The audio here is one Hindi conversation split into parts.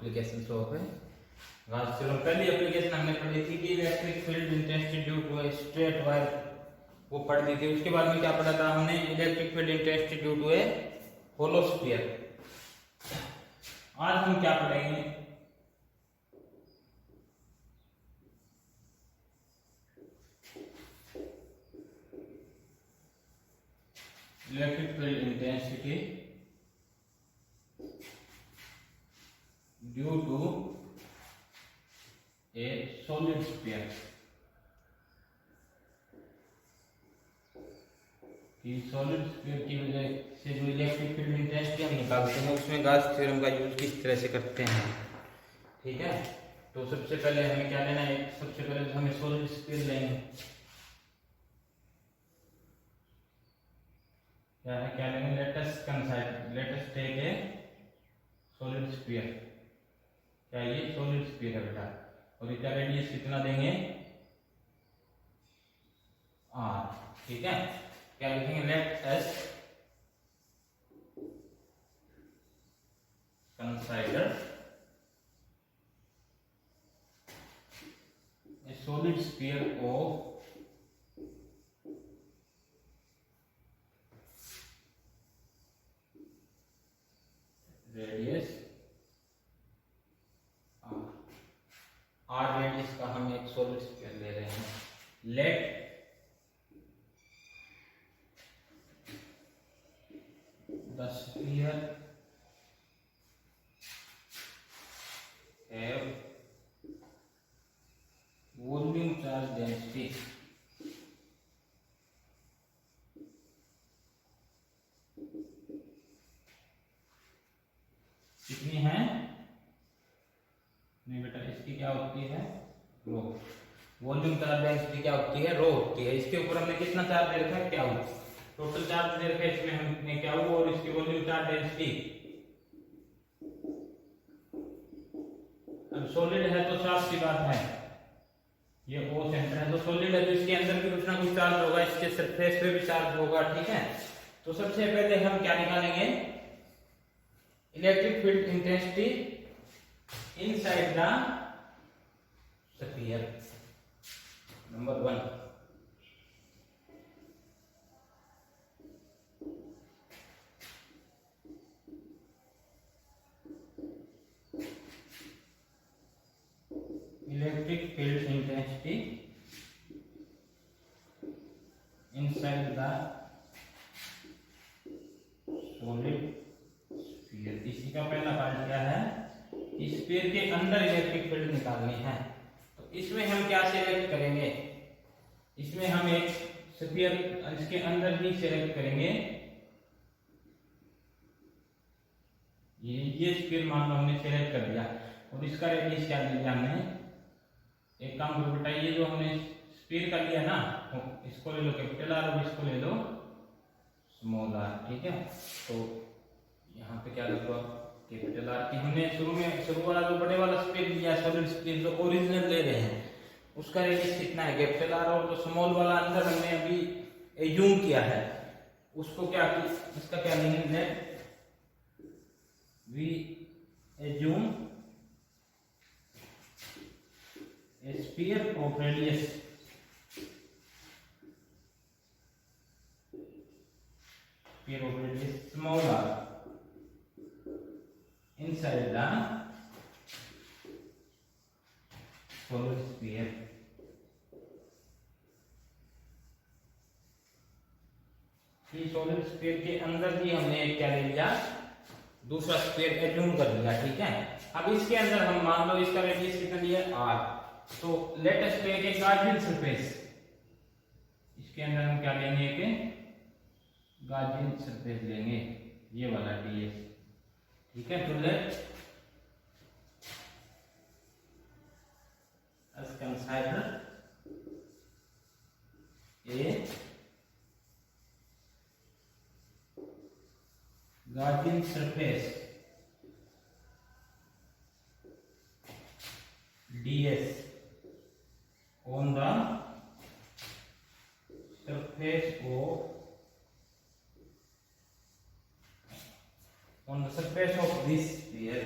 एप्लीकेशन शो पे गाउस थ्योरम। पहली एप्लीकेशन हमने पढ़ी थी कि electric field intensity due to a straight wire, वो पढ़ ली थी। उसके बाद में क्या पढ़ा था हमने, electric field intensity due to a hollow sphere. आज हम क्या पढ़ेंगे, electric field intensity due to a solid sphere. कि सॉलिड स्फीयर की वजह से जो इलेक्ट्रिक फील्ड इंटेंसिटी हम निकालते हैं उसमें गाउस थ्योरम का यूज किस तरह से करते हैं। ठीक है, तो सबसे पहले हमें क्या लेना है, सबसे पहले तो हमें सॉलिड स्फीयर लेंगे। क्या लेंगे, latest take a solid sphere. क्या ये सॉलिड स्फीयर है बेटा, और इसका रेडियस कितना देंगे, r। ठीक है, क्या लिखेंगे, late us consider A solid sphere of radius r radius का हम एक सॉलिड स्फीयर ले रहे हैं। Let the sphere have volume charge density. कितनी है, नहीं बेटा, इसकी क्या होती है, रो। वॉल्यूम चार्ज डेंसिटी क्या होती है, रो होती है। इसके ऊपर हमने कितना चार्ज दे रखा है, क्या हो, टोटल चार्ज दे रखा है इसमें हमने क्या हो, और इसकी वॉल्यूम चार्ज डेंसिटी। अब सॉलिड है तो साफ सी बात है, ये ओ सेंटर है तो सॉलिड है, तो इसके अंदर भी कुछ ना कुछ चार्ज होगा, इसके सरफेस पे भी चार्ज होगा। ठीक है, तो सबसे पहले हम क्या निकालेंगे, electric field intensity inside the sphere. Number 1, electric field intensity inside the solid sphere. इसी का पहला पार्ट क्या है, स्फीयर के अंदर इलेक्ट्रिक फील्ड निकालनी है। तो इसमें हम क्या सिलेक्ट करेंगे, इसमें हम एक स्फीयर इसके अंदर ही सिलेक्ट करेंगे। ये स्फीयर मान लो हमने सिलेक्ट कर दिया, और इसका रेडियस क्या दिया हमने, एक काम करो बेटा, ये जो हमने स्फीयर का लिया ना, इसको ले लो कैपिटल आर और इसको ले लो स्मॉल आर। ठीक है, तो यहाँ पे क्या लिखो आप, कैपिटल आर की हमने शुरू वाला जो बड़े वाला स्फीयर लिया, सॉलिड स्फीयर जो ओरिजिनल ले रहे हैं, उसका रेडियस कितना है, कैपिटल आर, और जो स्मॉल वाला अंदर हमने अभी एज्यूम किया है उसको क्या, इसका क्या मीनिंग है, we assume a sphere of radius small r inside the solid sphere। ये सॉलिड स्फीयर के अंदर भी हमने क्या ले लिया, दूसरा स्फीयर एज्यूम कर लिया। ठीक है, अब इसके अंदर हम मान लो इसका रेडियस कितना लिया, r। तो let us take a Gaussian surface. इसके अंदर हम क्या लेंगे, एक गार्जियन सरफेस लेंगे, ये वाला ds। ठीक है, तो let us consider A Gaussian surface ds on the surface of this sphere।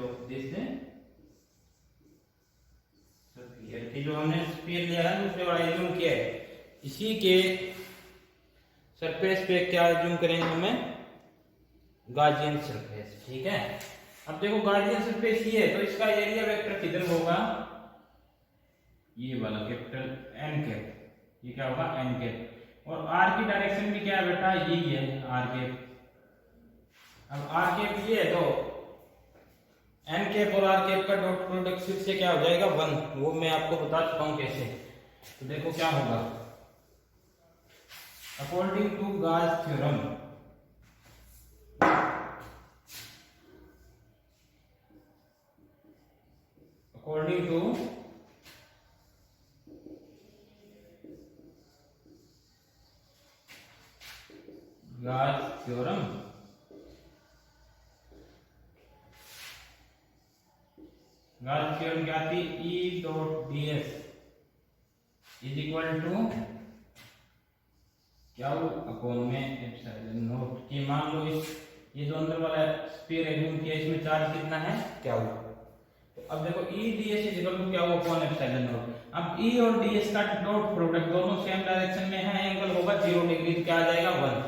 Of this sphere की जो हमने स्फीयर लिया है दूसरे वाला एज्यूम किया है, इसी के सरफेस पे क्या एज्यूम करेंगे हमें, गाजियन सरफेस। ठीक है, अब देखो गाजियन सरफेस ये है तो इसका एरिया वेक्टर किधर होगा, ये वाला कैपिटल एन कैप, ये क्या होगा एन कैप, और आर की डायरेक्शन भी क्या है बेटा, यही है आर कैप। अब आर कैप ये है तो एन कैप और आर कैप का डॉट प्रोडक्ट से क्या हो जाएगा 1, वो मैं आपको बता चुका हूं कैसे। तो देखो क्या होगा, according to Gauss theorem, according to Gauss theorem, Gauss theorem क्या थी, E dot ds is equal to क्या हो अपॉन में एप्सिलॉन नॉट, कि मान लो इस ये जो अंदर वाला स्फीयर एज्यूम किया इसमें चार्ज कितना है, क्या हो। तो अब देखो E ds is equal to क्या हो अपॉन एप्सिलॉन नॉट। अब E और ds का डॉट प्रोडक्ट दोनों सेम डायरेक्शन में है, एंगल होगा 0 डिग्री, क्या आ जाएगा 1।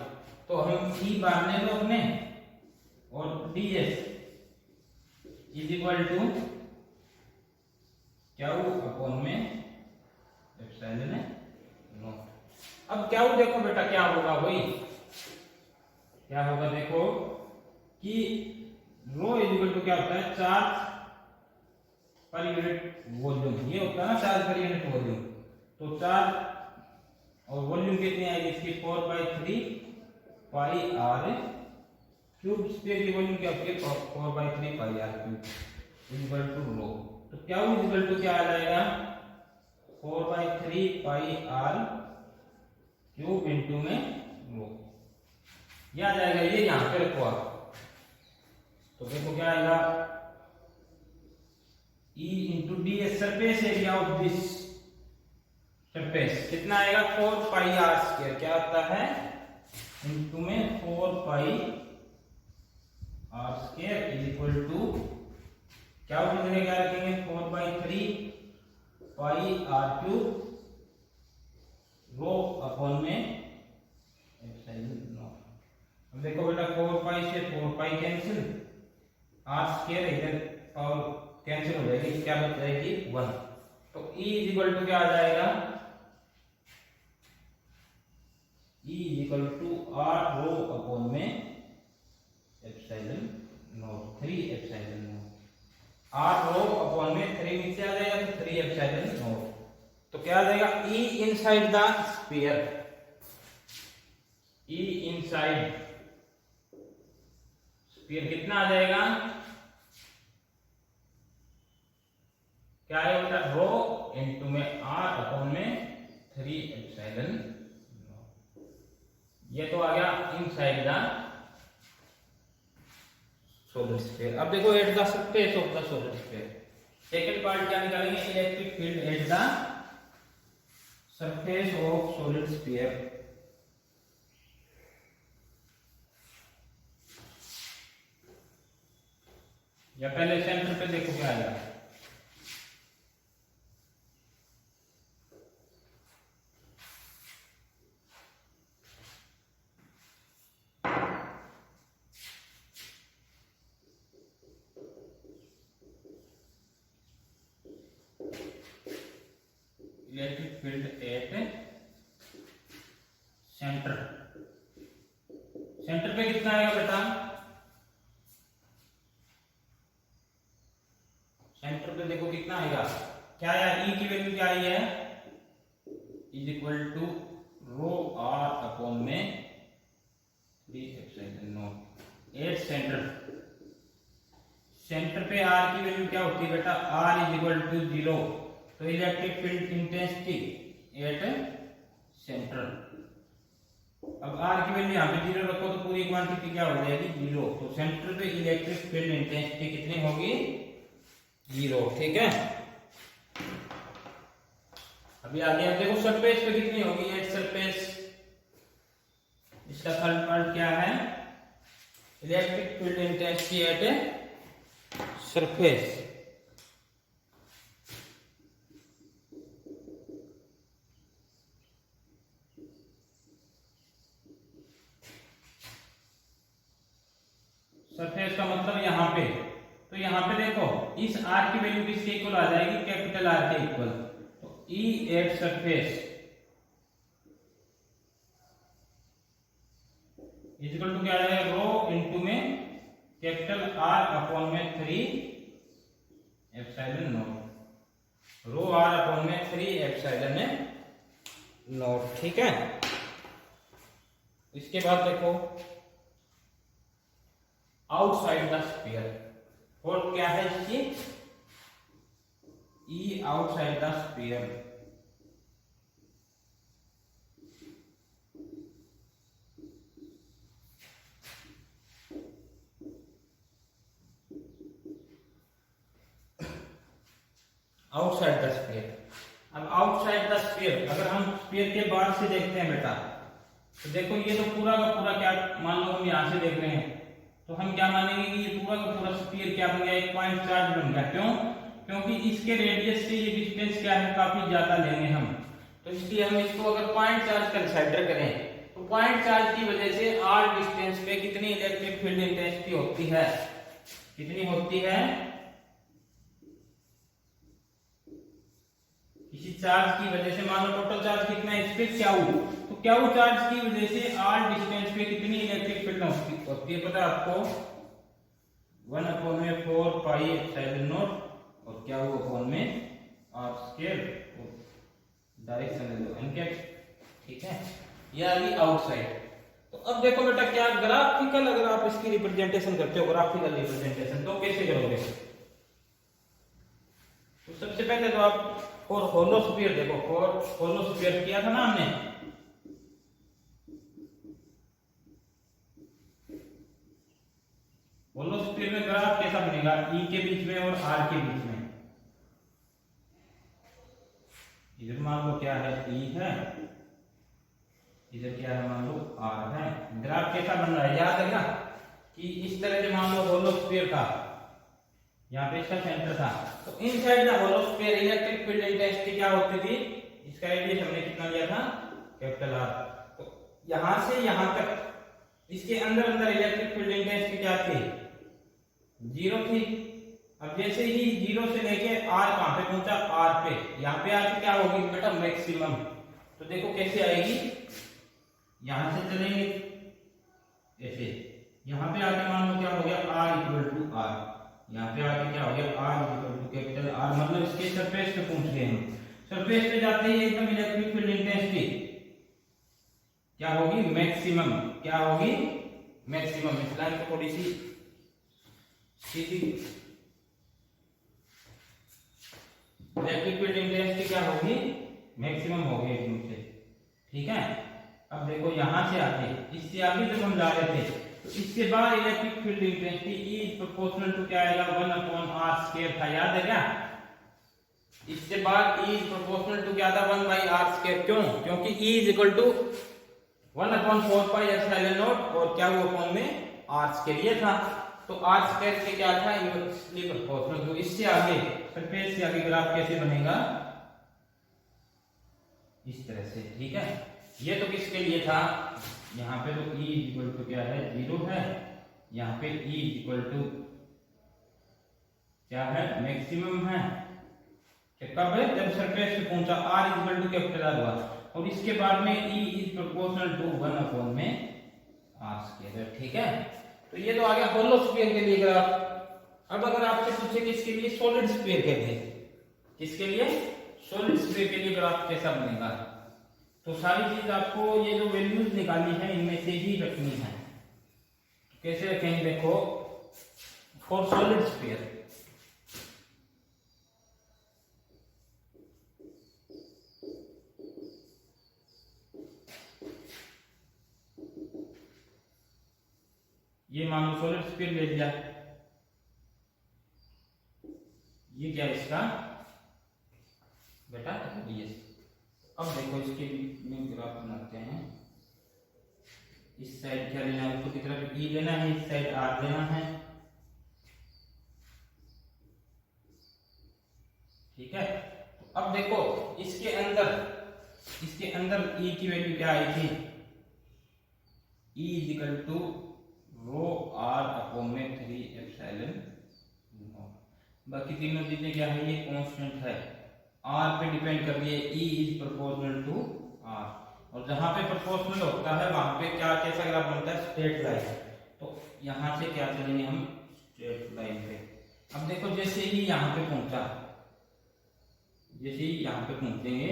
तो हम E बांधने दो अपने, और ds इज इक्वल टू क्या हो अपॉन में एप्सिलॉन नॉट। अब क्या हो देखो बेटा क्या होगा, वही क्या होगा देखो कि रो इज इक्वल टू क्या होता है, चार्ज पर यूनिट वॉल्यूम, ये होता है ना चार्ज पर यूनिट वॉल्यूम। तो चार्ज और वॉल्यूम कितनी आएगी इसकी 4/3 पाई आर क्यूब, स्फीयर की वॉल्यूम क्या होती है 4/3 pi r cube is equal to rho. तो क्या इज इक्वल टू क्या आ जाएगा 4/3 पाई आर क्यूब इंटू में रो, ये आ जाएगा, ये यहां पे रखो आप। तो देखो क्या आएगा E into D surface area of this surface कितना आएगा 4 पाई आर स्क्वायर, क्या आता है इंटू में 4 pi r square is equal to क्या हो जाएगा, क्या रखेंगे 4/3 pi r cube rho upon में एप्सिलॉन नॉट। अब देखो बेटा 4 पाई से 4 पाई कैंसिल, आर स्क्वायर इधर पावर कैंसिल हो जाएगी, क्या बच जाएगी 1। तो E इज इक्वल टू क्या आ जाएगा, E is equal to r rho upon में epsilon naught, 3 epsilon naught. R rho upon में 3 नीचे आ जाएगा तो 3 एप्सिलॉन नॉट। तो क्या आ जाएगा E inside the sphere, E inside sphere कितना आ जाएगा, क्या है बेटा रो इनटू में आर अपॉन में 3 एप्सिलॉन नॉट। ये तो आ गया इनसाइड द सोलर स्फीयर। अब देखो at the surface of the solar sphere, second part क्या निकालेंगे, electric field at the surface of solid sphere. या पहले सेंटर पे देखो क्या आएगा, electric field at centre, centre पे कितना आएगा बेटा, सेंटर पे देखो कितना आएगा, क्या आया E की वैल्यू क्या आई है is equal to rho R upon में 3 epsilon naught. At centre, centre पे R की वैल्यू क्या होती है बेटा, R इज इक्वल टू 0। तो electric field intensity at centre, अब R की वैल्यू यहाँ पे 0 रखो तो पूरी क्वांटिटी क्या हो जाएगी 0। तो सेंटर पे इलेक्ट्रिक फील्ड इंटेंसिटी कितनी होगी 0। ठीक है, अभी आगे अब देखो सरफेस पे कितनी होगी एट सरफेस, इसका थर्ड पार्ट क्या है electric field intensity at surface. Surface का मतलब यहाँ पे, तो यहाँ पे देखो इस आर की वैल्यू किसके इक्वल आ जाएगी, कैपिटल आर के इक्वल। तो E at surface equal to क्या आ जाएगा, रो इनटू में कैपिटल आर अपॉन में 3 epsilon naught, rho R upon में 3 एप्सिलॉन नॉट। ठीक है, इसके बाद देखो आउटसाइड द स्फीयर, और क्या है इसकी, E outside the sphere. Outside the sphere, अब आउटसाइड द स्फीयर अगर हम स्फीयर के बाहर से देखते हैं बेटा, तो देखो ये तो पूरा का पूरा क्या, मान लो हम यहाँ से देख रहे हैं तो हम क्या मानेंगे कि ये पूरा का पूरा स्फीयर क्या बन गया, एक पॉइंट चार्ज बन गया। क्यों, क्योंकि इसके रेडियस से ये डिस्टेंस क्या है, काफी ज्यादा लेंगे हम, तो इसलिए हम इसको अगर पॉइंट चार्ज कंसीडर करें तो पॉइंट चार्ज की वजह से आर डिस्टेंस पे कितनी इलेक्ट्रिक फील्ड इंटेंसिटी होती है, कितनी होती है, किसी चार्ज की वजह से, मान लो टोटल चार्ज कितना है इस पे क्यू, तो क्यू चार्ज की वजह से आर डिस्टेंस पे कितनी इलेक्ट्रिक फील्ड होती है, पता है आपको, 1/4 पाई एप्सिलॉन नॉट और क्या वो अपॉन में आर स्क्वायर, डायरेक्शन ले लो एन। ठीक है, ये आ गई आउटसाइड। तो अब देखो बेटा क्या ग्राफिकल, अगर आप इसकी रिप्रेजेंटेशन करते हो, ग्राफिकल रिप्रेजेंटेशन तो कैसे करोगे, तो सबसे पहले तो आप फॉर होलो स्फीयर देखो, फॉर होलो स्फीयर किया था ना हमने, होलो स्फीयर में ग्राफ कैसा बनेगा, ई के बीच में और आर के बीच में, इधर मान लो क्या है ई है, इधर क्या है मान लो आर है। ग्राफ कैसा बन रहा है, याद है ना कि इस तरह से मान लो होलो स्फीयर था, यहाँ पे इसका सेंटर था, तो inside the hollow sphere electric field intensity क्या होती थी, इसका रेडियस हमने कितना लिया था, कैपिटल आर। तो यहां से यहां तक इसके अंदर अंदर इलेक्ट्रिक फील्ड इंटेंसिटी क्या थी, 0 थी। अब जैसे ही 0 से लेके आर कहां पे पहुंचा, आर पे, यहाँ पे आके क्या होगी बेटा, मैक्सिमम। तो देखो कैसे आएगी, यहां से चलेंगे ऐसे, यहाँ पे आके मान लो क्या हो गया, आर इक्वल टू आर, यहाँ पे आके क्या हो गया, R equal to capital R, मतलब इसके सरफेस पे पहुंच गए हम। सरफेस पे जाते ही एकदम इलेक्ट्रिक फील्ड इंटेंसिटी क्या होगी, मैक्सिमम, क्या होगी मैक्सिमम। इस लाइन को थोड़ी सी सीधी, इलेक्ट्रिक फील्ड इंटेंसिटी क्या होगी, मैक्सिमम होगी एकदम से। ठीक है, अब देखो यहां से आके, इससे आगे जब हम जा रहे थे तो इसके बाद electric field intensity E is proportional to क्या आएगा, 1/r² था, याद है क्या, इसके बाद E इज प्रोपोर्शनल टू क्या था, 1/r²। क्यों, क्योंकि E is equal to 1/4 pi epsilon naught और क्या वो अपॉन में r² ये था, तो r² से क्या था, इनवर्सली प्रोपोर्शनल। तो इससे आगे सरफेस से आगे ग्राफ कैसे बनेगा, इस तरह से। ठीक है, ये तो किसके लिए था, यहाँ पे तो E इक्वल टू क्या है, 0 है, यहाँ पे E इक्वल टू क्या है, मैक्सिमम है, कब है, जब सरफेस पे पहुंचा, R equal to capital R हुआ, और इसके बाद में E is proportional to 1/r²। ठीक है, तो ये तो आ गया होलो स्फीयर के लिए ग्राफ। अब अगर आपसे पूछे किसके लिए, सॉलिड स्फीयर के लिए, किसके लिए, सॉलिड स्फीयर के लिए ग्राफ कैसा बनेगा, तो सारी चीज आपको ये जो वैल्यूज निकाली है इनमें से ही रखनी है। कैसे रखेंगे, देखो फॉर सॉलिड स्फीयर, ये मान लो सॉलिड स्फीयर ले लिया, ये क्या है इसका बेटा, रेडियस। अब देखो इसके में ग्राफ बनाते हैं, इस साइड क्या लेना है, ऊपर की तरफ E लेना है, इस साइड R लेना है, ठीक है। तो अब देखो इसके अंदर ई की वैल्यू क्या आई थी, E is equal to rho R upon में 3 एप्सिलॉन नॉट। बाकी तीनों चीजें क्या है, ये कांस्टेंट है, आर पे डिपेंड कर रही है, E is proportional to R. और जहां पे प्रोपोर्शनल होता है वहां पे क्या कैसा ग्राफ बनता है, स्ट्रेट लाइन। तो यहां से क्या चलेंगे हम, स्ट्रेट लाइन पे। अब देखो जैसे ही यहाँ पे पहुंचा, जैसे ही यहाँ पे पहुंचेंगे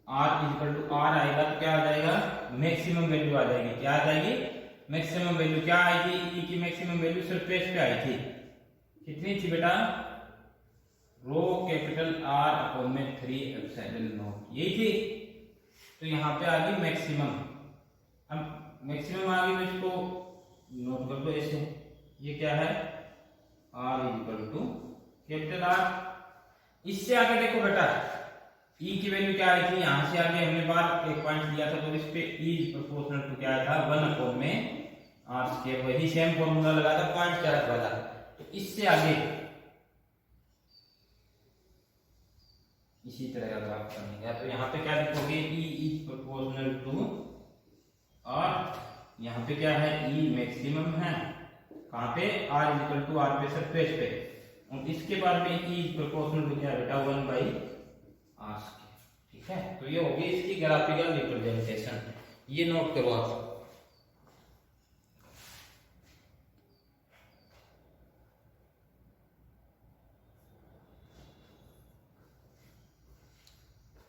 आर इक्वल टू आर आएगा तो क्या आ जाएगा, मैक्सिमम वैल्यू आ जाएगी। क्या आ जाएगी, मैक्सिमम वैल्यू। क्या आएगी, ई की मैक्सिमम वैल्यू सरफेस पे आई थी, कितनी थी बेटा, रो कैपिटल आर अपॉन में 3 एप्सिलॉन नॉट, यही थी। तो यहाँ पे आ गई मैक्सिमम। अब मैक्सिमम आ गई तो इसको नोट कर दो ऐसे, ये क्या है, R equal to capital R. इससे आगे देखो बेटा ई की वैल्यू क्या आई थी, यहां से आगे हमने बार एक पॉइंट दिया था, तो इस पे ई प्रोपोर्शनल टू क्या था, 1 अपॉन में आर स्क्वायर। वही सेम फॉर्मूला लगा था पॉइंट चार्ज वाला। तो इससे आगे इसी तरह का ग्राफ बनेगा। तो यहाँ पे क्या लिखोगे, E is proportional to R, यहाँ पे क्या है, ई मैक्सिमम है, कहाँ पे, आर इक्वल टू आर पे सरफेस पे। और इसके बाद में ई इज प्रोपोर्शनल टू क्या बेटा, 1 बाई आर स्क्वायर। ठीक है, तो ये होगी इसकी ग्राफिकल रिप्रेजेंटेशन, ये नोट करो आप।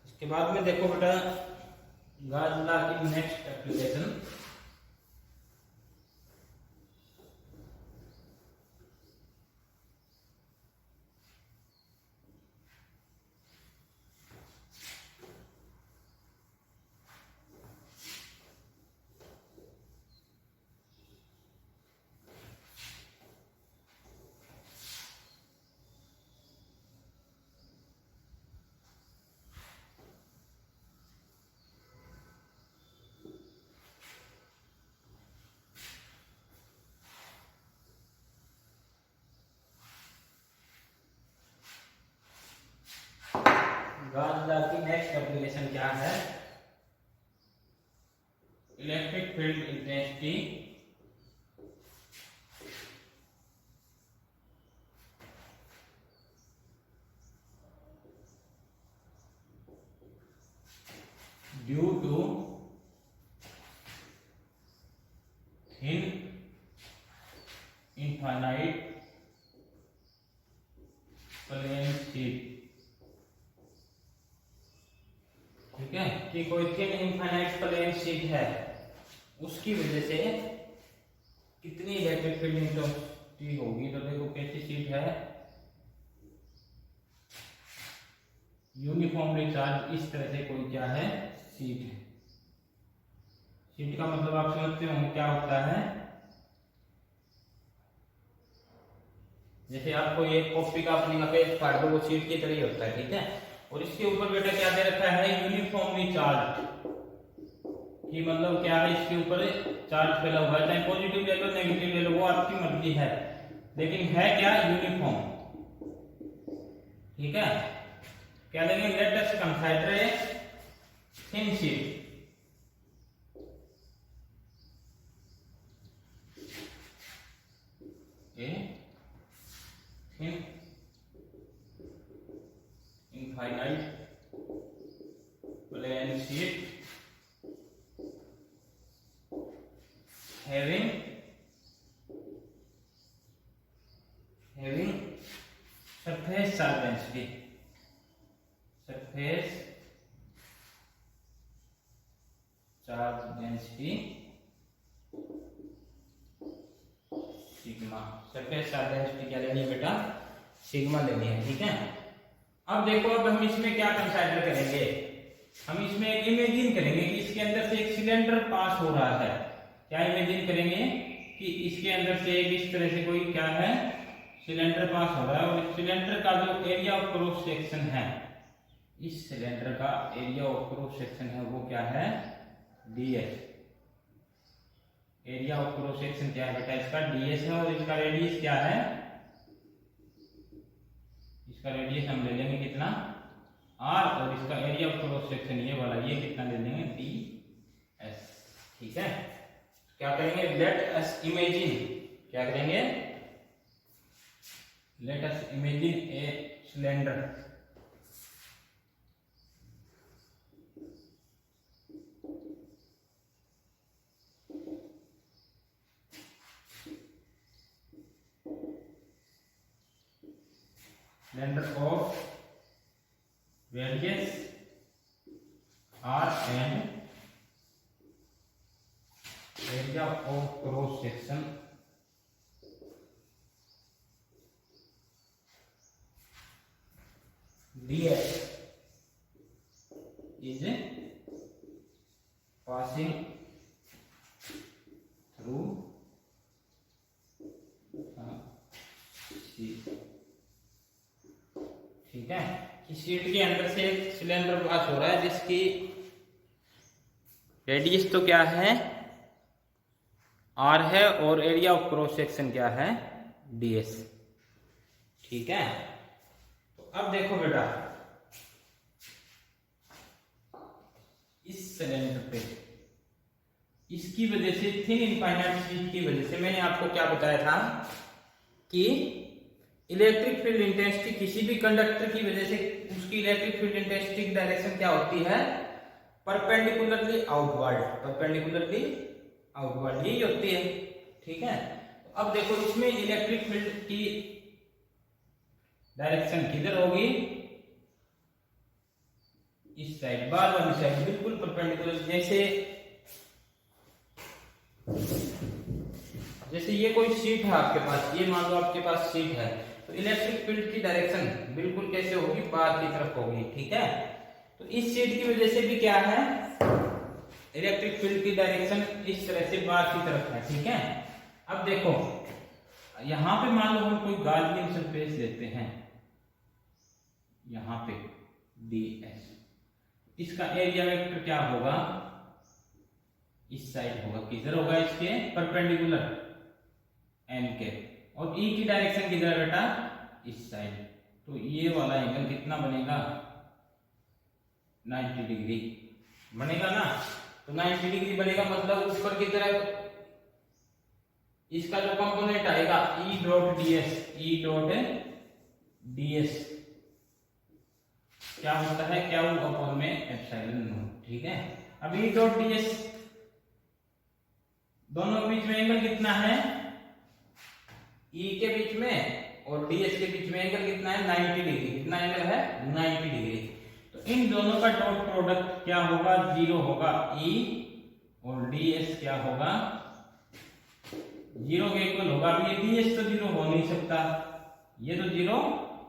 इसके बाद में देखो बेटा गॉस लॉ की नेक्स्ट एप्लीकेशन, गॉस लॉ की नेक्स्ट एप्लीकेशन क्या है, electric field intensity due to thin infinite plane sheet. ठीक है, कि कोई थिन इनफाइनाइट प्लेन शीट है, उसकी वजह से कितनी इलेक्ट्रिक फील्ड इंटेंसिटी होगी। तो देखो कैसी शीट है, यूनिफॉर्मली चार्ज, इस तरह से कोई क्या है, शीट है। शीट का मतलब आप समझते होंगे क्या होता है, जैसे आपको ये कॉपी का अपनी का पेज फाड़ दो, वो शीट की तरह ही होता है। ठीक है, और इसके ऊपर बेटा क्या दे रखा है, यूनिफॉर्मली चार्ज, कि मतलब क्या है, इसके ऊपर चार्ज फैला हुआ है, चाहे पॉजिटिव ले लो नेगेटिव ले लो, वो आपकी मर्जी है, लेकिन है क्या, यूनिफॉर्म। ठीक है, क्या लेंगे, let us consider a thin sheet. Thin infinite plane sheet having surface charge density, surface charge density सिग्मा। सरफेस चार्ज डेंसिटी क्या लेनी है बेटा, सिग्मा लेनी है। ठीक है, अब देखो, अब हम इसमें क्या कंसीडर करेंगे, हम इसमें एक इमेजिन करेंगे कि इसके अंदर से एक सिलेंडर पास हो रहा है। क्या इमेजिन करेंगे कि इसके अंदर से एक इस तरह से कोई क्या है, सिलेंडर पास हो रहा है, और इस सिलेंडर का जो एरिया ऑफ क्रॉस सेक्शन है, इस सिलेंडर का एरिया ऑफ क्रॉस सेक्शन है वो क्या है, ds। Area of cross section क्या है बेटा, इसका ds है, और इसका रेडियस क्या है, इसका रेडियस हम ले लेंगे कितना r, और इसका एरिया ऑफ क्रॉस सेक्शन ये वाला ये कितना ले लेंगे ds। ठीक है, क्या करेंगे, लेट अस इमेजिन, क्या करेंगे, let us imagine a cylinder, cylinder of radius r and area of cross section ds is passing through sheet। ठीक है, कि शीट के अंदर से एक सिलेंडर पास हो रहा है जिसकी रेडियस तो क्या है r है, और एरिया ऑफ क्रॉस सेक्शन क्या है ds। ठीक है, तो अब देखो बेटा, इस सिलेंडर पे इसकी वजह से थिन इनफाइनाइट शीट की वजह से मैंने आपको क्या बताया था कि इलेक्ट्रिक फील्ड इंटेंसिटी किसी भी कंडक्टर की वजह से उसकी इलेक्ट्रिक फील्ड इंटेंसिटी की डायरेक्शन क्या होती है, परपेंडिकुलरली आउटवर्ड, परपेंडिकुलरली आउटवर्ड यही होती है। ठीक है, तो अब देखो इसमें इलेक्ट्रिक फील्ड की डायरेक्शन किधर होगी, इस साइड, बार वाली साइड, बिल्कुल परपेंडिकुलर। जैसे ये कोई शीट है आपके पास, ये मान लो आपके पास शीट है, तो इलेक्ट्रिक फील्ड की डायरेक्शन बिल्कुल कैसे होगी, बाहर की तरफ होगी। ठीक है, तो इस शीट की वजह से भी क्या है, इलेक्ट्रिक फील्ड की डायरेक्शन इस तरह से बाहर की तरफ है। ठीक है, अब देखो यहां पे मान लो हम कोई गार्जियन सरफेस लेते हैं, यहां पे ds, इसका एरिया वेक्टर क्या होगा, इस साइड होगा, किधर होगा, इसके परपेंडिकुलर n के, और e की डायरेक्शन किधर है बेटा, इस साइड। तो ये वाला एंगल कितना बनेगा, 90 डिग्री बनेगा ना। तो 90 डिग्री बनेगा, मतलब ऊपर की तरफ इसका जो कंपोनेंट आएगा E dot ds, E dot ds क्या होता है, क्या वो अपॉन में एप्सिलॉन नॉट। ठीक है, अब E डॉट ds दोनों के बीच में एंगल कितना है, E के बीच में और ds के बीच में एंगल कितना है, 90 डिग्री। कितना एंगल है, 90 डिग्री। तो इन दोनों का डॉट प्रोडक्ट क्या होगा, 0 होगा, E और ds क्या होगा, 0 के इक्वल होगा। अब ये ds तो 0 हो नहीं सकता, ये तो 0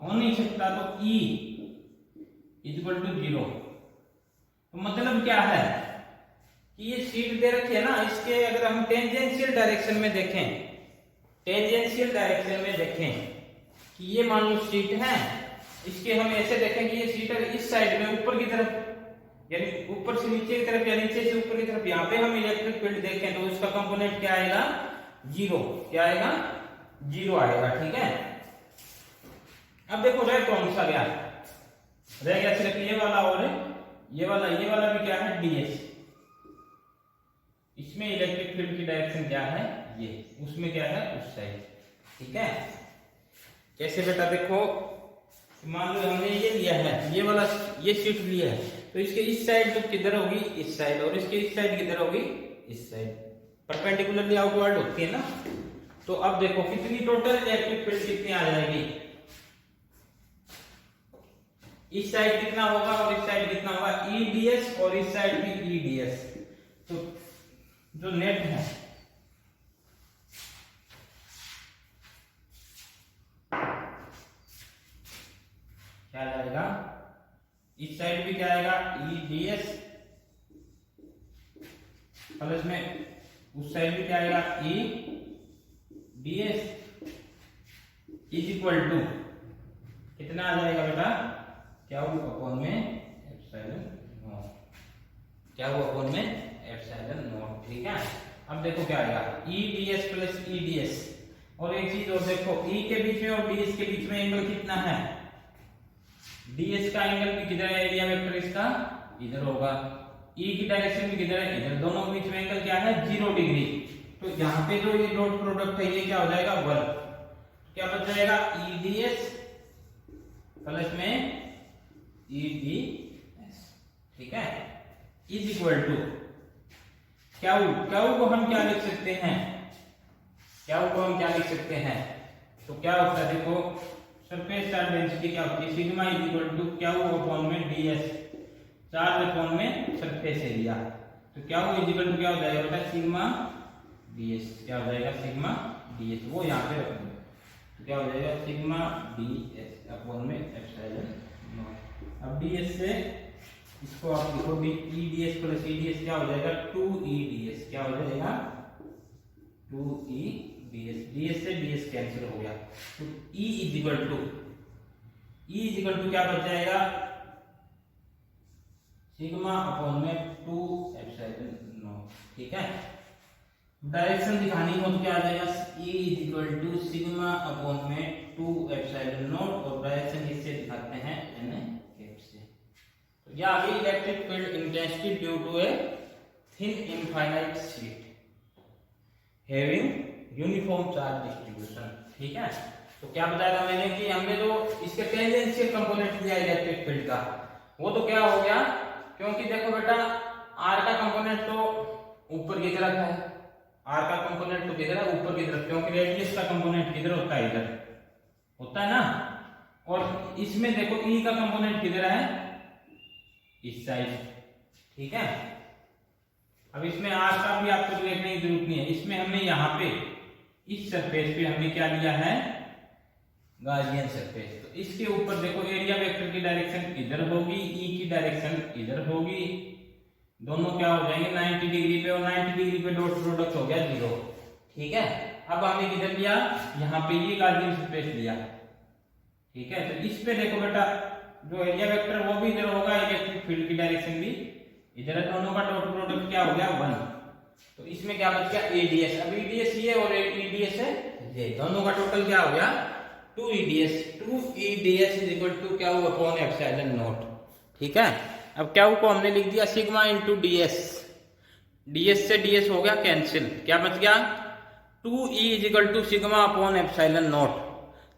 हो नहीं सकता, तो E इक्वल टू 0। तो मतलब क्या है कि ये शीट दे रखी है ना, इसके अगर हम टेंजेंशियल डायरेक्शन में देखें, टेंजेंशियल डायरेक्शन में देखें कि ये मान लो शीट है, इसके हम ऐसे देखें कि ये शीट इस साइड में ऊपर की तरफ, यानी ऊपर से नीचे की तरफ या नीचे से ऊपर की तरफ, यहाँ पे हम इलेक्ट्रिक फील्ड देखें तो उसका कंपोनेंट क्या आएगा, 0। क्या आएगा, 0 आएगा। ठीक है, अब देखो रह कौन सा गया, रह गया सिर्फ ये वाला, और ये वाला भी क्या है, ds। इसमें इलेक्ट्रिक फील्ड की डायरेक्शन क्या है, ये, उसमें क्या है, उस साइड। ठीक है, कैसे बेटा, देखो मान लो हमने ये लिया है, ये वाला ये शीट लिया है, तो इसके इस साइड तो किधर होगी, इस साइड, और इसके इस साइड किधर होगी, इस साइड, परपेंडिकुलरली आउटवर्ड होती है ना। तो अब देखो कितनी टोटल इलेक्ट्रिक फील्ड कितनी आ जाएगी, इस साइड कितना होगा और इस साइड कितना होगा, EDS, और इस साइड भी EDS। तो जो नेट है क्या जाएगा, इस साइड भी क्या आएगा, EDS, प्लस में उस साइड भी क्या आएगा, EDS, इज इक्वल टू कितना आ जाएगा बेटा, क्या हुआ अपॉन में एप्सिलॉन नॉट, क्या हुआ अपॉन में एप्सिलॉन नॉट। ठीक है, अब देखो क्या आएगा, EDS प्लस EDS, और एक चीज और देखो, E के बीच में और DS के बीच में एंगल कितना है, डीएस का एंगल भी किधर है, एरिया वेक्टर इसका इधर होगा, ई की डायरेक्शन भी किधर है, इधर, दोनों के बीच में एंगल क्या है 0 डिग्री। तो यहाँ पे जो ये डॉट प्रोडक्ट है ये क्या हो जाएगा 1, क्या बच जाएगा ईडीएस प्लस में ईडीएस, ठीक है, is equal to Q, Q को हम क्या लिख सकते हैं, क्यू को हम क्या लिख सकते हैं, तो क्या होता है देखो सरफेस चार्ज डेंसिटी क्या होती है, sigma is equal to Q upon में डीएस, चार्ज अपॉन में सरफेस एरिया। तो क्यू इज इक्वल टू क्या हो जाएगा बेटा सिग्मा डीएस, क्या हो जाएगा सिग्मा डीएस, वो यहाँ पे रख दो, तो क्या हो जाएगा सिग्मा डीएस अपॉन में एप्सिलॉन नॉट। अब डीएस से इसको आप लिखो ईडीएस प्लस ईडीएस क्या हो जाएगा 2ईडीएस, क्या हो जाएगा 2ईडीएस, डीएस से डीएस कैंसिल हो गया, तो ई इज इक्वल टू क्या बच जाएगा सिग्मा अपॉन में 2 एप्सिलॉन नॉट, ठीक है। डायरेक्शन दिखानी हो तो क्या आ जाएगा E is equal to sigma upon में 2 एप्सिलॉन नॉट, और डायरेक्शन किससे दिखाते हैं n कैप से। तो यह आ गई electric field intensity due to a thin infinite sheet having uniform charge distribution, ठीक है। तो क्या बताया था मैंने कि हमने जो इसके टेंजेंशियल कंपोनेंट दिया इलेक्ट्रिक फील्ड का, वो तो क्या हो गया, क्योंकि देखो बेटा r का कंपोनेंट तो ऊपर की तरफ है, r का कंपोनेंट तो किधर है ऊपर की तरफ, क्योंकि रेडियस का कंपोनेंट किधर होता है इधर होता है ना, और इसमें देखो E का कंपोनेंट किधर है इस साइड, ठीक है। अब इसमें r का भी आपको देखने की जरूरत नहीं है, इसमें हमने यहाँ पे इस सरफेस पे हमने क्या लिया है गाउसियन सरफेस, तो इसके ऊपर देखो एरिया वेक्टर की डायरेक्शन इधर होगी, E की डायरेक्शन इधर होगी, दोनों क्या हो जाएंगे 90 डिग्री पे, और 90 डिग्री पे डॉट प्रोडक्ट हो गया 0, ठीक है। अब हमने किधर लिया यहाँ पे ये गाउसियन सरफेस लिया, ठीक है। तो इस पे देखो बेटा जो एरिया वेक्टर वो भी इधर होगा, इलेक्ट्रिक फील्ड की डायरेक्शन भी इधर है, दोनों का डॉट प्रोडक्ट क्या हो गया 1, तो इसमें क्या बच गया एडीएस। अब ईडीएस ये और ईडीएस है ये, दोनों का टोटल क्या हो गया 2ईडीएस, 2ईडीएस इज इक्वल टू क्या हुआ अपॉन एप्सिलॉन नॉट, ठीक है। अब क्या को हमने लिख दिया सिग्मा इनटू डीएस, डीएस से डीएस हो गया कैंसिल, क्या बच गया 2E is equal to sigma upon epsilon naught,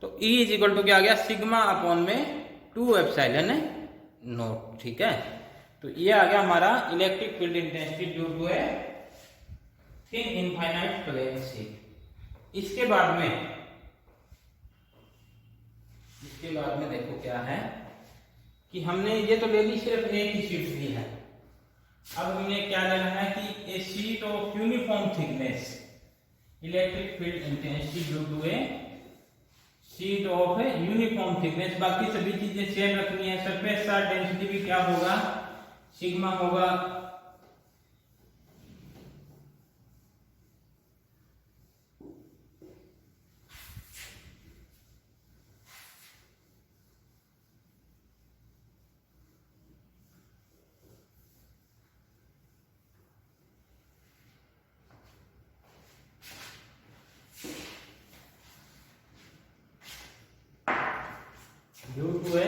तो E इज इक्वल टू क्या आ गया सिग्मा अपॉन में 2 एप्सिलॉन नॉट, ठीक है। तो ये आ गया हमारा electric field intensity due to a thin infinite plane sheet. इसके बाद में देखो क्या है कि हमने ये तो ले ली सिर्फ एक ही शीट ली है, अब हमने क्या लेना है कि a sheet of uniform thickness electric field intensity due to a sheet of uniform thickness, बाकी सभी चीजें सेम रखनी है। सरफेस चार्ज डेंसिटी भी क्या होगा सिग्मा होगा, due to a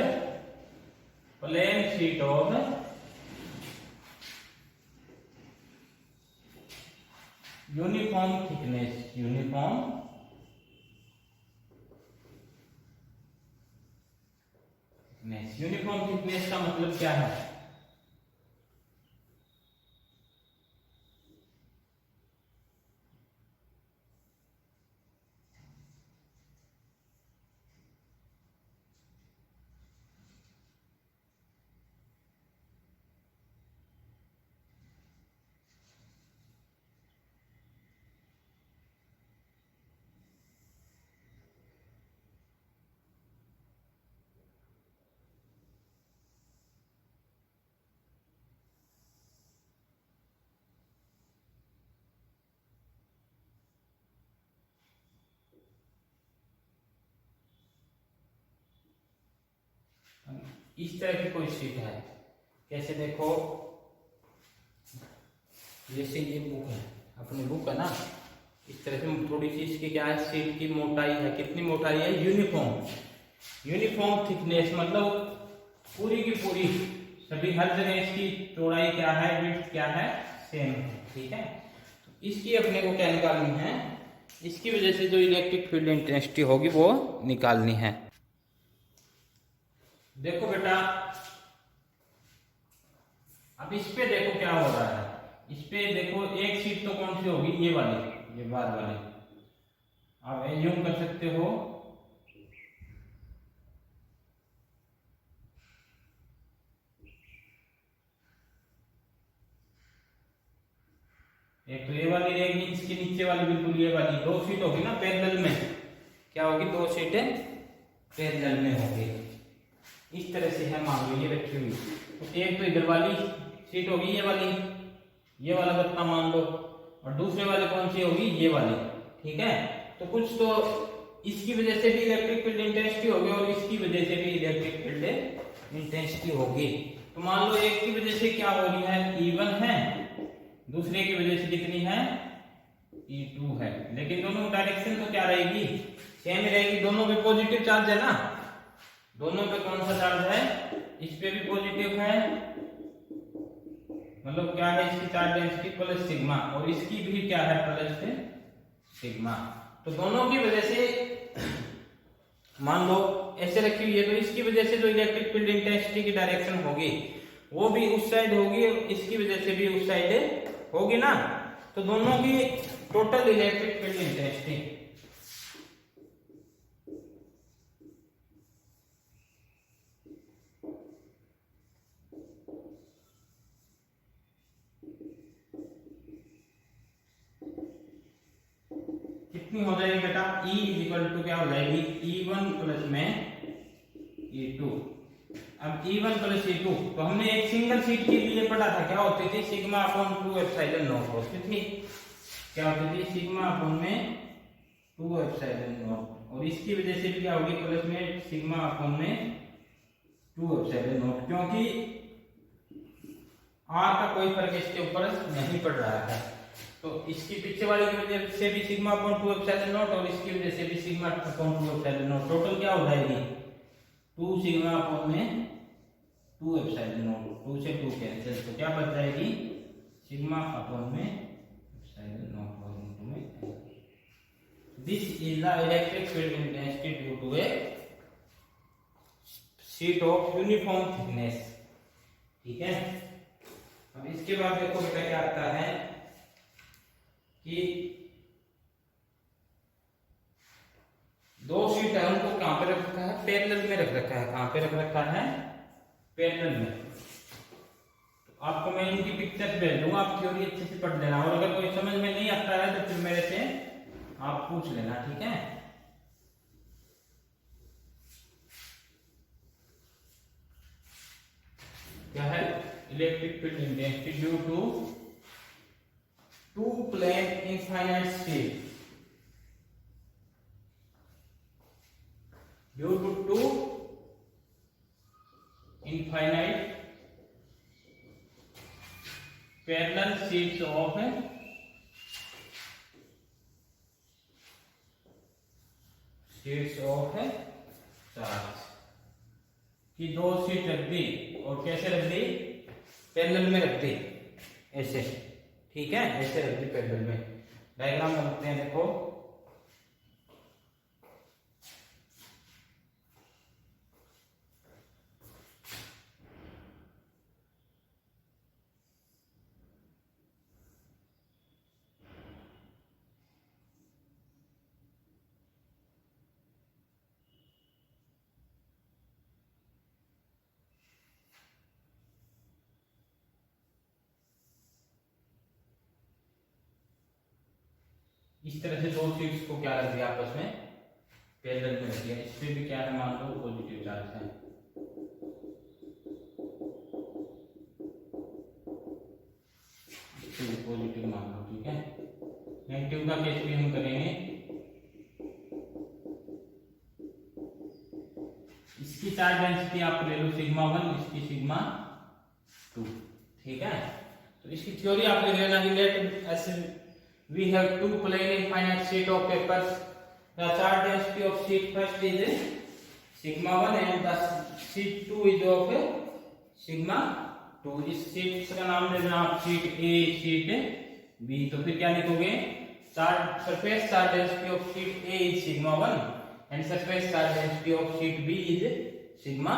plane sheet of uniform thickness, uniform thickness का मतलब क्या है, इस तरह की कोई शीट है, कैसे देखो जैसे ये बुक है अपनी बुक है ना, इस तरह से थोड़ी सी इसकी क्या है शीट की मोटाई है, कितनी मोटाई है यूनिफॉर्म थिकनेस, मतलब पूरी की पूरी सभी हर जगह इसकी चौड़ाई क्या है, विड्थ क्या है, सेम है। ठीक है, तो इसकी अपने को क्या निकालनी है, इसकी वजह से जो इलेक्ट्रिक फील्ड इंटेंसिटी होगी वो निकालनी है। देखो बेटा, अब इस पे देखो क्या हो रहा है। इस पे देखो एक शीट तो कौन सी होगी, ये वाली, ये बाद वाली। आप एज्यूम कर सकते हो एक तो ये वाली रहेगी, इसके नीचे वाली बिल्कुल ये वाली, दो शीट होगी ना पैरेलल में। क्या होगी, दो शीटें पैरेलल में होगी। इस तरह से है, मान लो ये रखी हुई। तो एक तो इधर वाली शीट होगी ये वाली, ये वाला गत्ता मान लो, और दूसरे वाले कौन सी होगी, ये वाली। ठीक है, तो कुछ तो इसकी वजह से भी इलेक्ट्रिक फील्ड इंटेंसिटी होगी और इसकी वजह से भी इलेक्ट्रिक फील्ड इंटेंसिटी होगी। तो मान लो एक की वजह से क्या हो रही है, E1 है, दूसरे की वजह से कितनी है, E2 है। लेकिन दोनों डायरेक्शन तो क्या रहेगी, सेम ही रहेगी। दोनों पे पॉजिटिव चार्ज है ना, दोनों पे कौन सा चार्ज है, इस पे भी पॉजिटिव है, मतलब क्या है, इसकी चार्ज डेंसिटी प्लस सिग्मा, और इसकी भी क्या है, प्लस सिग्मा। तो दोनों की वजह से मान लो ऐसे रखी हुई है, तो इसकी वजह से जो इलेक्ट्रिक फील्ड इंटेंसिटी की डायरेक्शन होगी वो भी उस साइड होगी, और इसकी वजह से भी उस साइड होगी ना। तो दोनों की टोटल इलेक्ट्रिक फील्ड इंटेंसिटी कितनी हो जाएगी बेटा, E इक्वल टू क्या हो जाएगी, E1 प्लस में E2। अब E1 प्लस E2, तो हमने एक सिंगल शीट के लिए पढ़ा था, क्या होती थी, सिग्मा अपॉन 2 एप्सिलॉन नॉट होती थी। क्या होती थी, सिग्मा अपॉन में 2 एप्सिलॉन नॉट, और इसकी वजह से भी क्या होगी, प्लस में सिग्मा अपॉन में 2 एप्सिलॉन नॉट, क्योंकि R का कोई फर्क इसके ऊपर नहीं पड़ रहा है। तो इसकी पीछे वाले की वजह से भी सिग्मा अपॉन 2 एप्सिलॉन नॉट, और इसकी वजह से भी sigma upon 2 epsilon not, total क्या हो जाएगी, 2 सिग्मा अपॉन में 2 एप्सिलॉन नॉट, 2 से 2 कैंसिल, तो क्या बच जाएगी, सिग्मा अपॉन में एप्सिलॉन नॉट में। This is the electric field intensity due to a sheet of uniform thickness. ठीक है, अब इसके बाद देखो बेटा क्या आता है कि दो शीट है, उनको कहां पे रख रखा है, पैरेलल में रख रखा है। कहां पे रख रखा है, पैरेलल में। तो आपको मैं इनकी पिक्चर्स भेज दूंगा, आप थ्योरी अच्छे से पढ़ लेना, और अगर कोई समझ में नहीं आता है तो फिर मेरे से आप पूछ लेना। ठीक है, क्या है, electric field intensity due to two plane infinite sheet, due to two infinite parallel sheets of charge की दो शीट रख दी, और कैसे रख दी, पैरेलल में रख दी, ऐसे। ठीक है, ऐसे रख दी पैरेलल में। डायग्राम बनाते हैं, देखो इस तरह से दो शीट्स को क्या रख दिया, आपस में पैरेलल में रख दिया। इस पे भी क्या है, मान लो पॉजिटिव चार्ज है, पॉजिटिव मान लो। ठीक है, नेगेटिव का केस भी हम करेंगे। इसकी चार्ज डेंसिटी आप ले लो सिग्मा 1, इसकी सिग्मा 2। ठीक है, तो इसकी थ्योरी आप लिख लेना, let's we have two plane infinite sheet of papers. The charge density of sheet first is sigma 1 and the sheet 2 is of sigma 2। इस शीट का नाम दे देना आप शीट ए, शीट बी। तो फिर क्या लिखोगे, surface charge density of sheet A is sigma 1 and surface charge density of sheet B is sigma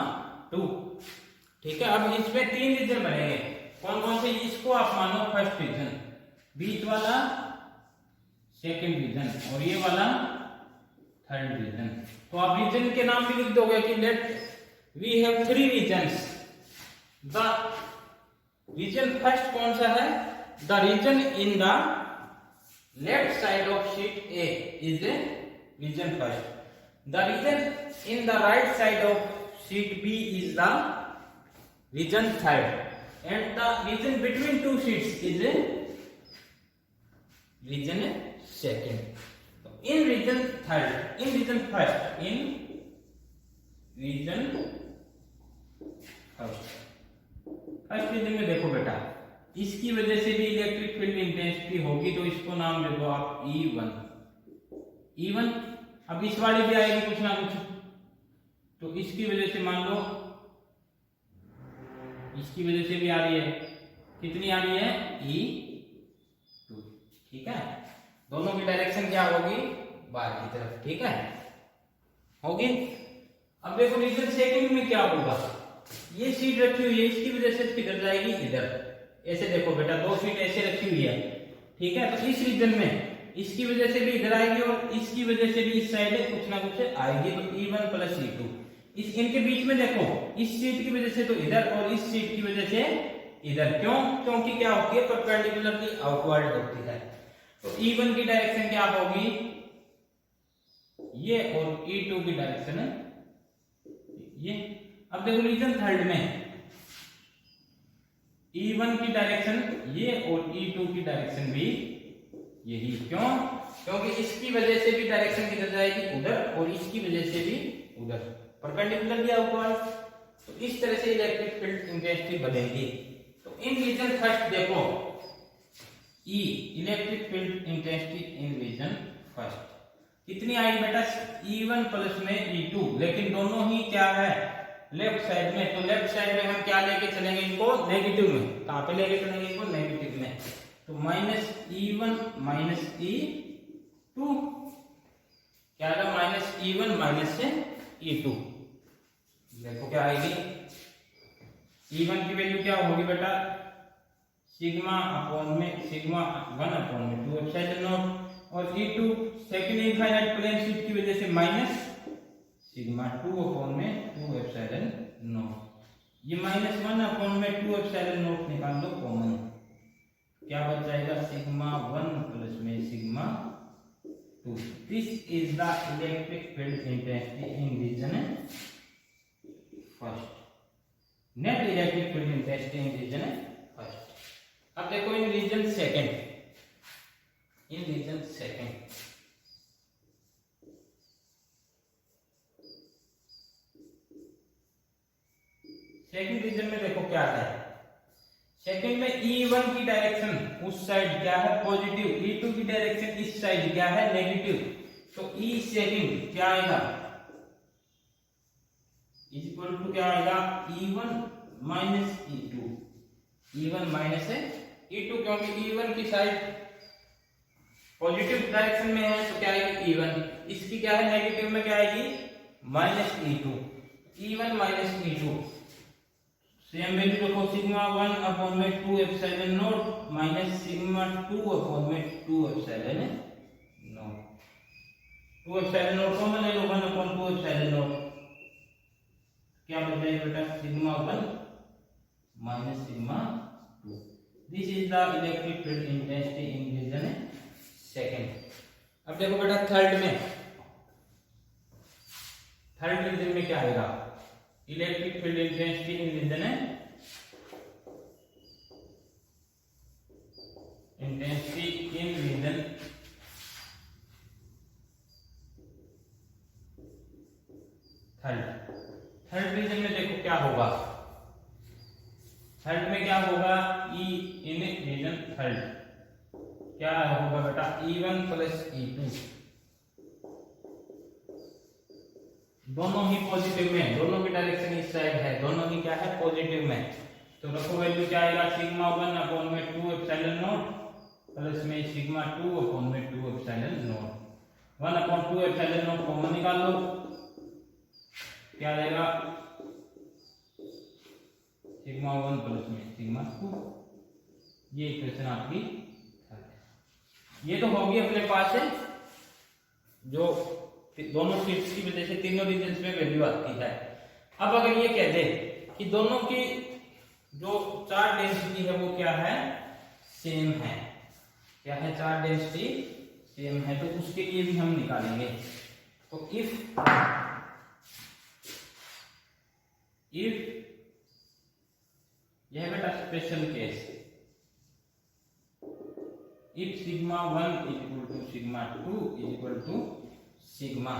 2। ठीक है, अब इसमें 3 रीजन बनेंगे। कौन कौन से, इसको आप मानो फर्स्ट रीजन, बीच वाला सेकंड रीजन और ये वाला थर्ड रीजन। तो आप रीजन के नाम भी लिख दोगे कि let we have 3 regions. The region first कौन सा है, the region in the left side of sheet A is a region first, the region in the right side of sheet B is the region third, and the region between two sheets is a region second. So in region third, in region first, in region first region में देखो बेटा, इसकी वजह से भी इलेक्ट्रिक फील्ड इंटेंसिटी होगी, तो इसको नाम दे दो आप E1। E1 अब इस वाली भी आएगी कुछ ना कुछ, तो इसकी वजह से मान लो इसकी वजह से भी आ रही है, कितनी आ रही है, E2। ठीक है, दोनों की डायरेक्शन क्या होगी, बाहर की तरफ। ठीक है, होगी। अब देखो रीजन सेकंड में क्या होगा, ये शीट रखी हुई है, इसकी वजह से किधर जाएगी, इधर। ऐसे देखो बेटा, 2 शीट ऐसे रखी हुई है। ठीक है, तो इस रीजन में इसकी वजह से भी इधर आएगी और इसकी वजह से भी इस साइड कुछ ना कुछ आएगी, तो E1 प्लस E2। इस इनके बीच में देखो, इस शीट की वजह से तो इधर और इस शीट की वजह से इधर। क्यों, क्योंकि क्या होती है, परपेंडिकुलरली आउटवर्ड होती है। तो E1 की डायरेक्शन क्या होगी, ये, और E2 की डायरेक्शन ये। अब देखो रीजन थर्ड में E1 की डायरेक्शन ये और E2 की डायरेक्शन भी यही। क्यों, क्योंकि इसकी वजह से भी डायरेक्शन किधर जाएगी, उधर, और इसकी वजह से भी उधर, परपेंडिकुलर भी आउटवर्ड। तो इस तरह से इलेक्ट्रिक फील्ड इंटेंसिटी बदलेगी। तो इन रीजन फर्स्ट देखो, E electric field intensity in region first कितनी आई बेटा, E1 प्लस में E2, लेकिन दोनों ही क्या है, लेफ्ट साइड में। तो लेफ्ट साइड में हम क्या लेके चलेंगे, इनको नेगेटिव में। कहां पे लेके चलेंगे इनको, नेगेटिव में। तो माइनस E1 माइनस E2 क्या आएगा, माइनस E1 माइनस E2। देखो क्या आएगी, E1 की वैल्यू क्या होगी बेटा, सिग्मा अपॉन में सिग्मा 1 अपॉन में 2 एप्सिलॉन नॉट, और E2 second infinite plane sheet की वजह से माइनस सिग्मा 2 अपॉन में 2 एप्सिलॉन नॉट। ये माइनस 1 अपॉन में 2 एप्सिलॉन नॉट निकाल दो कॉमन, क्या बच जाएगा, सिग्मा 1 प्लस में sigma 2। This is the electric field intensity in region first, net electric field intensity in region first. अब देखो in region second, in region second region में देखो क्या है, सेकंड में E1 की डायरेक्शन उस साइड क्या है, पॉजिटिव, E2 की डायरेक्शन इस साइड क्या है, नेगेटिव। तो E सेकंड क्या आएगा, इज इक्वल टू क्या आएगा, E1 minus E2, E1 minus E2, क्योंकि E1 की साइड पॉजिटिव डायरेक्शन में है, तो क्या आएगी E1, इसकी क्या है, नेगेटिव में क्या आएगी, minus E2, E1 minus E2। Same value देखो, सिग्मा 1 अपॉन में 2 epsilon not minus sigma 2 upon में 2 epsilon not. 2 epsilon not common ले लो, 1 अपॉन 2 एप्सिलॉन नॉट, क्या बच जाएगा बेटा, sigma 1 minus sigma 2। This is the electric field intensity in region second. अब देखो बेटा थर्ड में, थर्ड रीजन में क्या आएगा, electric field intensity in region intensity in region third region में देखो क्या होगा, थर्ड में क्या होगा, ई इन रीजन थर्ड क्या होगा बेटा, E1 प्लस E2 दोनों ही पॉजिटिव में, दोनों की डायरेक्शन इस साइड है, दोनों ही क्या है पॉजिटिव में। तो रखो वैल्यू क्या आएगा सिग्मा 1 अपॉन में 2 एप्सिलॉन नॉट प्लस में सिग्मा 2 अपॉन में 2 epsilon not. 1 upon 2 epsilon not common निकाल लो, क्या आएगा सिग्मा 1 प्लस में सिग्मा 2। ये इक्वेशन आपकी ये तो होगी अपने पास है जो दोनों शीट्स की वजह से तीनों रीजन्स में वैल्यू आती है। अब अगर ये कह दे कि दोनों की जो चार्ज डेंसिटी है वो क्या है सेम है, क्या है चार्ज डेंसिटी सेम है, तो उसके लिए भी हम निकालेंगे। तो इफ यह बेटा special case, if sigma 1 equal to sigma 2 equal to sigma,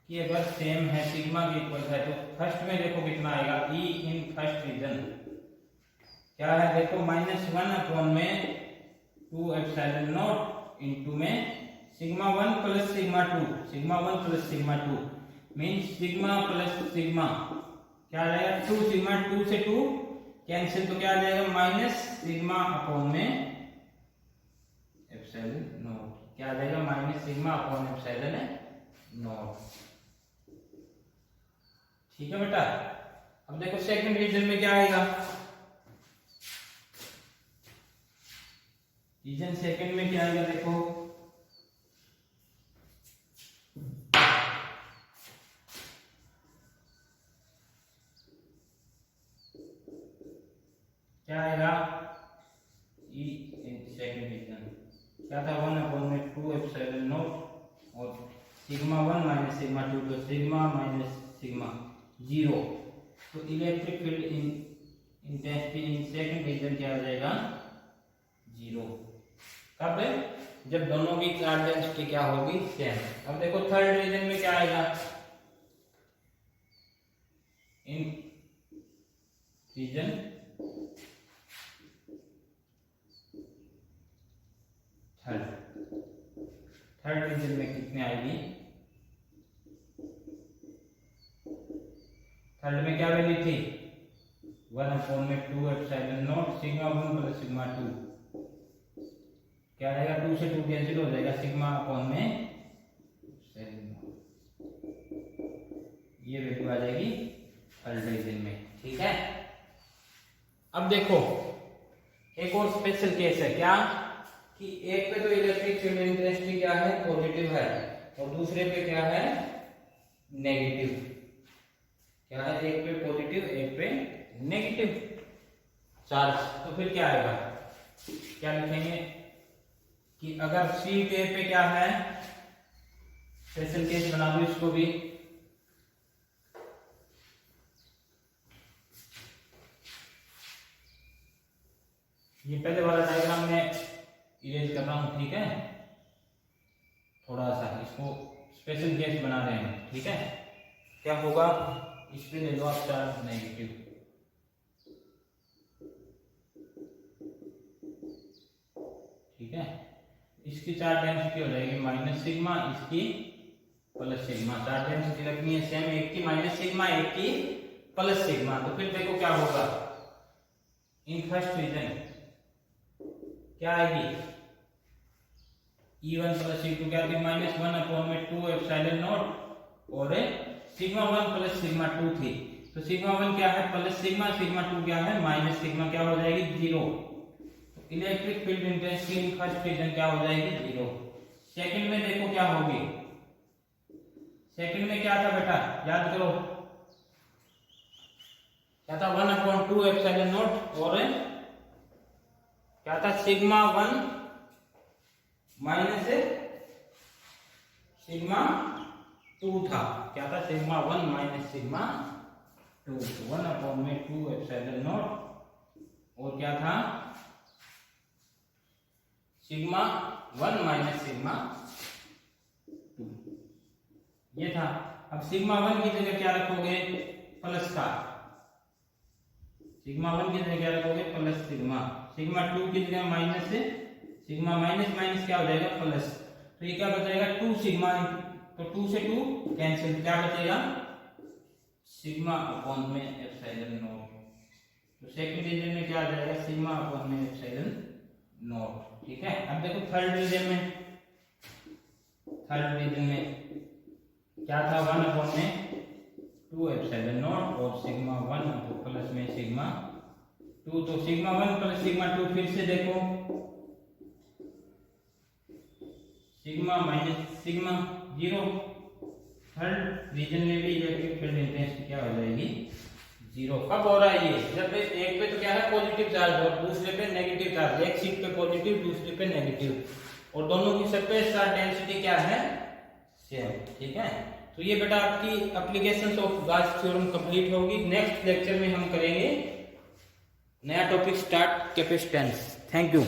कि अगर सेम है सिग्मा के इक्वल है तो फर्स्ट में देखो कितना आएगा ई इन फर्स्ट रीजन क्या है देखो -1 अपॉन में 2 एप्सिलॉन नॉट इनटू में sigma 1 plus sigma 2, sigma 1 plus sigma 2 means sigma plus sigma क्या आ जाएगा 2 सिग्मा 2 से 2 कैंसिल तो क्या आ जाएगा माइनस सिग्मा अपॉन में एप्सिलॉन नॉट, क्या आ जाएगा minus sigma upon epsilon not. ठीक है बेटा। अब देखो सेकंड रीजन में क्या आएगा, रीजन सेकंड में क्या आएगा देखो क्या आएगा ई सेकंड रीजन क्या था 1 अपॉन में 2 एप्सिलॉन नॉट और सिग्मा 1 माइनस सिग्मा 2 तो सिग्मा माइनस सिग्मा 0। तो electric field intensity in second region क्या आ जाएगा 0। कब जब दोनों की चार्ज डेंसिटी क्या होगी सेम। अब देखो थर्ड रीजन में क्या आएगा, इन रीजन थर्ड रीजन में कितने आएगी, थर्ड में क्या वैल्यू थी 1 अपॉन में 2 epsilon not sigma 1 plus sigma 2 क्या रहेगा 2 से 2 कैंसिल हो जाएगा सिग्मा अपॉन में ये वैल्यू आ जाएगी थर्ड रीजन में। ठीक है। अब देखो एक और स्पेशल केस है क्या कि एक पे तो इलेक्ट्रिक फील्ड इंटेंसिटी क्या है पॉजिटिव है और दूसरे पे क्या है नेगेटिव, क्या है एक पे पॉजिटिव एक पे नेगेटिव चार्ज। तो फिर क्या आएगा, क्या लिखेंगे कि अगर शीट ए पे क्या है स्पेशल केस बना दो इसको भी, ये पहले वाला डायग्राम में इरेज कर रहा हूं ठीक है, थोड़ा सा इसको स्पेशल केस बना रहे हैं ठीक है। क्या होगा इस पे ले लो आप चार्ज नेगेटिव, ठीक है। इसकी चार्ज डेंसिटी हो जाएगी माइनस सिग्मा, इसकी प्लस सिग्मा, चार्ज डेंसिटी रखनी है सेम, एक की माइनस सिग्मा एक की प्लस सिग्मा। तो फिर देखो क्या होगा इन फर्स्ट रीजन क्या आएगी E1 प्लस E2 क्या थी -1 अपॉन में 2 एप्सिलॉन नॉट और सिग्मा 1 प्लस सिग्मा 2 थी। तो सिग्मा 1 क्या है प्लस सिग्मा, सिग्मा 2 क्या है माइनस सिग्मा, क्या हो जाएगी 0। तो electric field intensity in first region क्या हो जाएगी 0। सेकंड में देखो क्या होगी, सेकंड में क्या था बेटा याद करो क्या था 1 अपॉन 2 एप्सिलॉन नॉट और क्या था सिग्मा 1 माइनस सिग्मा 2 था, क्या था सिग्मा 1 माइनस सिग्मा 2, 1 अपॉन में 2 एप्सिलॉन नॉट और क्या था सिग्मा 1 माइनस सिग्मा 2 ये था। अब सिग्मा 1 की जगह क्या रखोगे प्लस का, सिग्मा 1 की जगह क्या रखोगे प्लस सिग्मा, सिग्मा 2 की जगह माइनस से सिग्मा माइनस माइनस क्या हो जाएगा प्लस, तो ये क्या बचेगा 2 सिग्मा, तो 2 से 2 कैंसिल क्या बचेगा सिग्मा अपॉन में एप्सिलॉन नॉट। तो सेकंड रीजन में क्या आ जाएगा, सिग्मा अपॉन में एप्सिलॉन नॉट। ठीक है, अब देखो थर्ड रीजन में क्या था, 1 अपॉन में 2 एप्सिलॉन नॉट और सिग्मा 1 तो प्लस में सिग्मा 2। तो सिग्मा 1 प्लस सिग्मा 2 फिर से देखो, sigma minus sigma 0। Third region में भी जाके फिर लेते हैं, इसकी क्या हो जाएगी 0। कब हो रहा है ये, जब एक पे तो क्या है पॉजिटिव चार्ज और दूसरे पे नेगेटिव चार्ज, एक सीट पे पॉजिटिव दूसरे पे नेगेटिव, और दोनों की सरफेस चार्ज डेंसिटी क्या है सेम। ठीक है, तो ये बेटा आपकी applications of Gauss theorem complete होगी। नेक्स्ट लेक्चर में हम करेंगे नया topic start, capacitance. Thank you.